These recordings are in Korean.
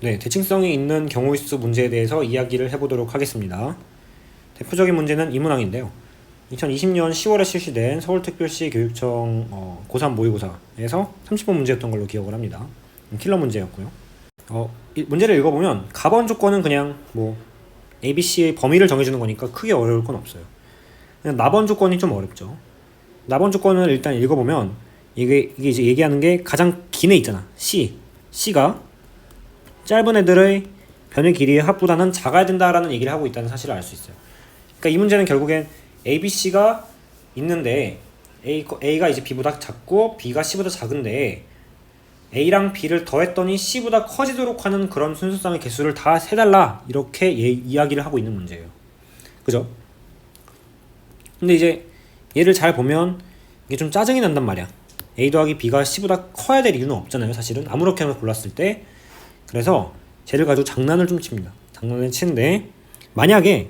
네, 대칭성이 있는 경우의 수 문제에 대해서 이야기를 해보도록 하겠습니다. 대표적인 문제는 이 문항인데요. 2020년 10월에 실시된 서울특별시 교육청 고3 모의고사에서 30번 문제였던 걸로 기억을 합니다. 킬러 문제였고요. 이 문제를 읽어보면 가번 조건은 그냥 ABC의 범위를 정해주는 거니까 크게 어려울 건 없어요. 그냥 나번 조건이 좀 어렵죠. 나번 조건을 일단 읽어보면 이게 이제 얘기하는 게 가장 긴 애 있잖아. C가 짧은 애들의 변의 길이의 합보다는 작아야 된다라는 얘기를 하고 있다는 사실을 알 수 있어요. 그러니까 이 문제는 결국엔 ABC가 있는데 A가 이제 B보다 작고 B가 C보다 작은데 A랑 B를 더했더니 C보다 커지도록 하는 그런 순서상의 개수를 다 세달라 이렇게 이야기를 하고 있는 문제예요. 그죠? 근데 이제 얘를 잘 보면 이게 좀 짜증이 난단 말이야. A 더하기 B가 C보다 커야 될 이유는 없잖아요. 사실은 아무렇게나 골랐을 때. 그래서 쟤를 가지고 장난을 좀 칩니다. 장난을 치는데 만약에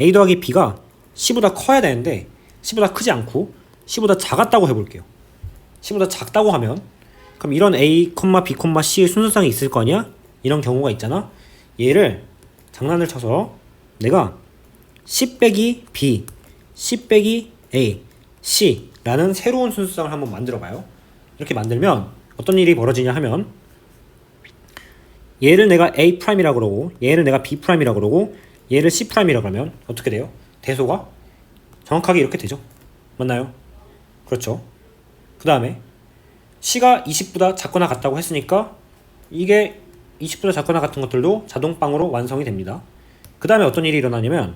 A 더하기 B가 C보다 커야 되는데 C보다 크지 않고 C보다 작았다고 해볼게요. C보다 작다고 하면 그럼 이런 A, B, C의 순서상이 있을 거 아니야? 이런 경우가 있잖아. 얘를 장난을 쳐서 내가 C 빼기 B, C 빼기 A, C라는 새로운 순서상을 한번 만들어봐요. 이렇게 만들면 어떤 일이 벌어지냐 하면 얘를 내가 A'이라고 그러고 얘를 내가 B'이라고 그러고 얘를 C'이라고 하면 어떻게 돼요? 대소가 정확하게 이렇게 되죠. 맞나요? 그렇죠. 그 다음에 C가 20보다 작거나 같다고 했으니까 이게 20보다 작거나 같은 것들도 자동빵으로 완성이 됩니다. 그 다음에 어떤 일이 일어나냐면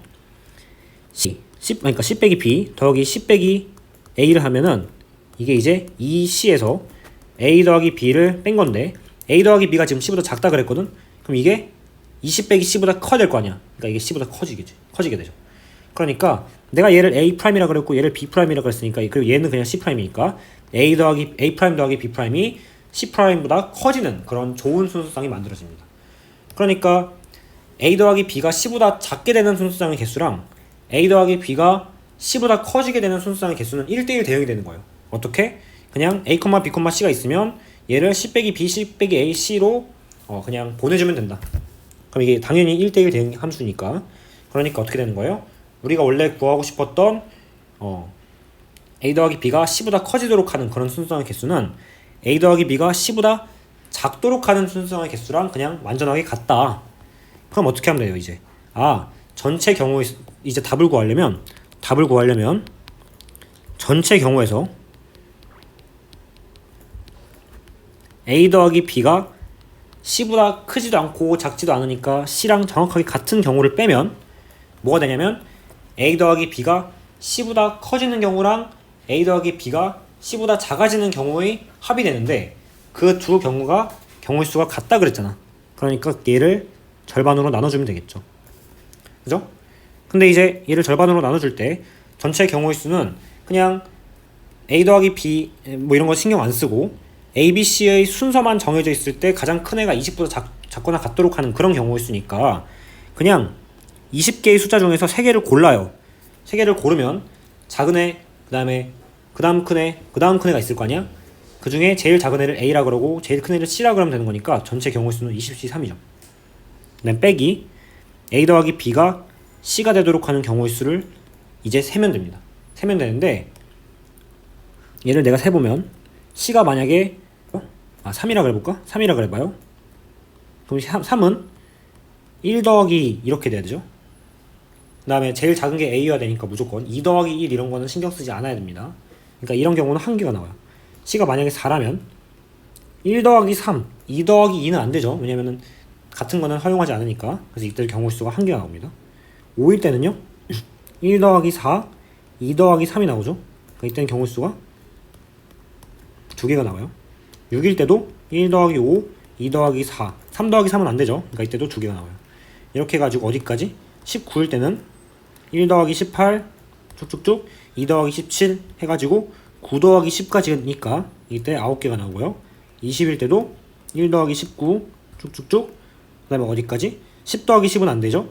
그러니까 C 빼기 B 더하기 C 빼기 A를 하면은 이게 이제 이 C에서 A 더하기 B를 뺀 건데 A 더하기 B가 지금 C보다 작다 그랬거든? 그럼 이게 20 빼기 C보다 커야 될 거 아니야. 그러니까 이게 C보다 커지게 되죠. 그러니까 내가 얘를 A'이라 그랬고 얘를 B'이라 그랬으니까 그리고 얘는 그냥 C'이니까 A 더하기 B'이 C'보다 커지는 그런 좋은 순서상이 만들어집니다. 그러니까 A 더하기 B가 C보다 작게 되는 순서상의 개수랑 A 더하기 B가 C보다 커지게 되는 순서상의 개수는 1대1 대응이 되는 거예요. 어떻게? 그냥 A, B, C가 있으면 얘를 C 빼기 B, C 빼기 A, C로 그냥 보내주면 된다. 그럼 이게 당연히 1대1 대응 함수니까. 그러니까 어떻게 되는 거예요? 우리가 원래 구하고 싶었던 A 더하기 B가 C보다 커지도록 하는 그런 순서상의 개수는 A 더하기 B가 C보다 작도록 하는 순서상의 개수랑 그냥 완전하게 같다. 그럼 어떻게 하면 돼요 이제? 전체 경우에 이제 답을 구하려면 전체 경우에서 A 더하기 B가 C보다 크지도 않고 작지도 않으니까 C랑 정확하게 같은 경우를 빼면 뭐가 되냐면 A 더하기 B가 C보다 커지는 경우랑 A 더하기 B가 C보다 작아지는 경우의 합이 되는데 그 두 경우가 경우의 수가 같다 그랬잖아. 그러니까 얘를 절반으로 나눠주면 되겠죠. 그죠? 근데 이제 얘를 절반으로 나눠줄 때 전체 경우의 수는 그냥 A 더하기 B 이런 거 신경 안 쓰고 A, B, C의 순서만 정해져 있을 때 가장 큰 애가 20보다 작거나 같도록 하는 그런 경우의 수니까 그냥 20개의 숫자 중에서 3개를 골라요. 3개를 고르면 작은 애, 그 다음 큰 애, 그 다음 큰 애가 있을 거 아니야? 그 중에 제일 작은 애를 A라 그러고 제일 큰 애를 C라 그러면 되는 거니까 전체 경우의 수는 20C 3이죠. 그다음 빼기 A 더하기 B가 C가 되도록 하는 경우의 수를 이제 세면 됩니다. 세면 되는데 얘를 내가 세보면 C가 만약에 3이라 그래볼까? 3이라 그래봐요. 그럼 3은 1 더하기 이렇게 돼야 되죠. 그 다음에 제일 작은 게 A여야 되니까 무조건 2 더하기 1 이런 거는 신경 쓰지 않아야 됩니다. 그러니까 이런 경우는 한 개가 나와요. C가 만약에 4라면 1 더하기 3, 2 더하기 2는 안 되죠. 왜냐면은 같은 거는 허용하지 않으니까. 그래서 이때 경우 수가 한 개가 나옵니다. 5일 때는요 1 더하기 4, 2 더하기 3이 나오죠. 그러니까 이때는 경우 수가 2개가 나와요. 6일 때도 1 더하기 5, 2 더하기 4, 3 더하기 3은 안 되죠. 그러니까 이때도 2개가 나와요. 이렇게 해가지고 어디까지? 19일 때는 1 더하기 18 쭉쭉쭉 2 더하기 17 해가지고 9 더하기 10까지니까 이때 9개가 나오고요. 20일 때도 1 더하기 19 쭉쭉쭉 그 다음에 어디까지? 10 더하기 10은 안 되죠.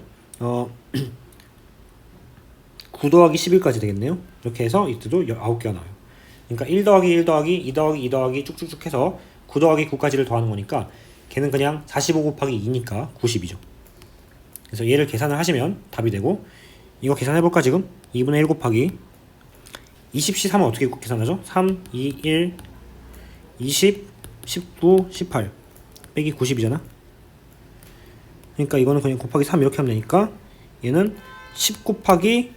9 더하기 11까지 되겠네요. 이렇게 해서 이때도 9개가 나와요. 그러니까 1 더하기 1 더하기 2 더하기 2 더하기 쭉쭉쭉 해서 9 더하기 9까지를 더하는 거니까 걔는 그냥 45 곱하기 2니까 90이죠. 그래서 얘를 계산을 하시면 답이 되고, 이거 계산해볼까 지금? 2분의 1 곱하기 20C3은 어떻게 계산하죠? 3, 2, 1, 20, 19, 18 빼기 90이잖아. 그러니까 이거는 그냥 곱하기 3 이렇게 하면 되니까 얘는 10 곱하기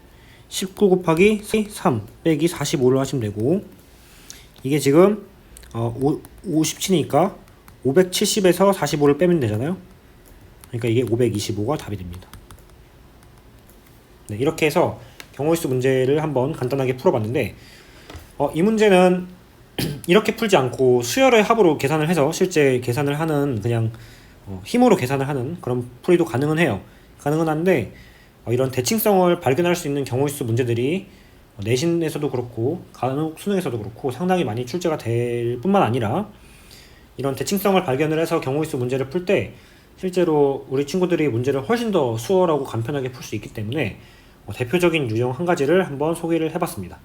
19 곱하기 3 빼기 45를 하시면 되고, 이게 지금 57이니까 570에서 45를 빼면 되잖아요. 그러니까 이게 525가 답이 됩니다. 네, 이렇게 해서 경우의 수 문제를 한번 간단하게 풀어봤는데, 이 문제는 이렇게 풀지 않고 수열의 합으로 계산을 해서 실제 계산을 하는, 그냥 힘으로 계산을 하는 그런 풀이도 가능은 해요. 가능은 한데, 이런 대칭성을 발견할 수 있는 경우의 수 문제들이 내신에서도 그렇고 간혹 수능에서도 그렇고 상당히 많이 출제가 될 뿐만 아니라, 이런 대칭성을 발견을 해서 경우의 수 문제를 풀 때 실제로 우리 친구들이 문제를 훨씬 더 수월하고 간편하게 풀 수 있기 때문에 대표적인 유형 한 가지를 한번 소개를 해봤습니다.